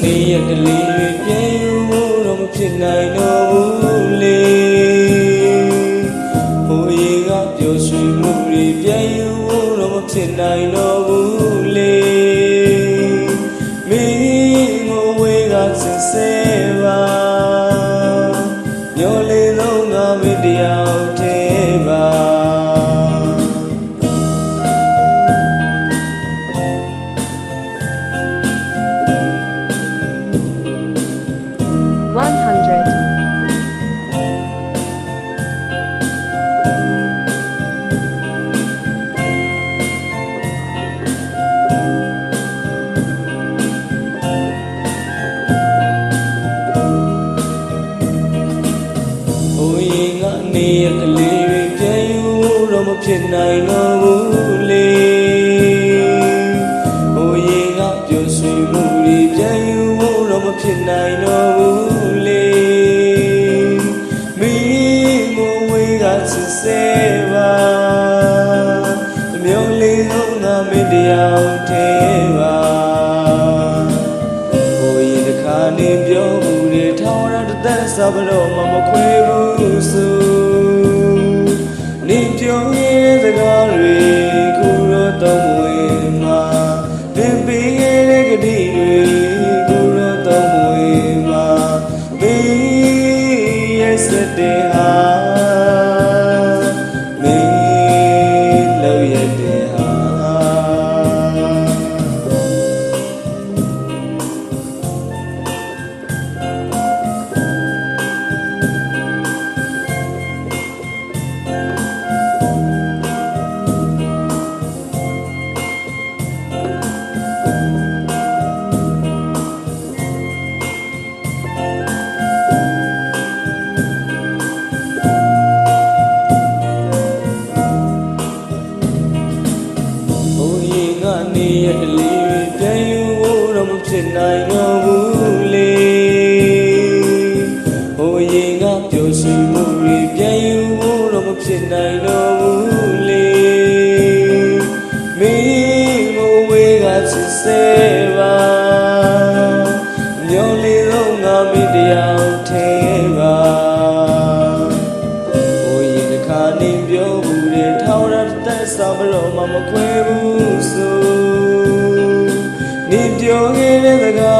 နေရကလေးတွေပြေယူတော့မဖြစ်နိုင်တော့ဘူးလေဟိုရေကပျော်ရွှင်မှုတွေပြေယူတော့မဖြစ်နိုင်တော့ဘူးလေမင်းကိုဝေးကစစ်ဆဲပါမျောလေးလုံးငါမင်းတရားသေးပါ နေရကလေးတွေပြေယူတော့မဖြစ်နိုင်တော့ဘူးလေဟိုရေကပျော်ရွှင်မှုတွေပြေယူတော့မဖြစ်နိုင်တော့ဘူးလေမိမိုးဝေးကစစ်ဆဲပါမျိုးလေးလုံးငါမင်းတရားသေးပါဟိုရေတစ်ခါနေပြောမှုတွေထောင်ရတဲ့သက်စားတော့မှမခွေဘူးဆိုနေပြောရဲ့စကားတွေကိုတော့တော့မဝင်မှာသင်ပေးရဲ့ကတိတွေကိုတော့တော့မဝင်မှာမင်းရဲ့စတဲ့ဟာမင်းလို့ရတဲ့ဟာနေရကလေးတွေပြေယူတော့မဖြစ်နိုင်တော့ဘူးလေဟိုရေကပျော်ရွှင်မှုတွေပြေယူတော့မဖြစ်နိုင်တော့ဘူးလေမင်းကိုဝေးကစစ်ဆဲပါမျောလေးလုံးငါမင်းတရားသေးပါဟိုရေတစ်ခါနေပြောဘူးတဲ့ထောင်ရတဲ့စားမလို့မခွဲဘူးဆိုနေပြောခဲ့တဲ့စကား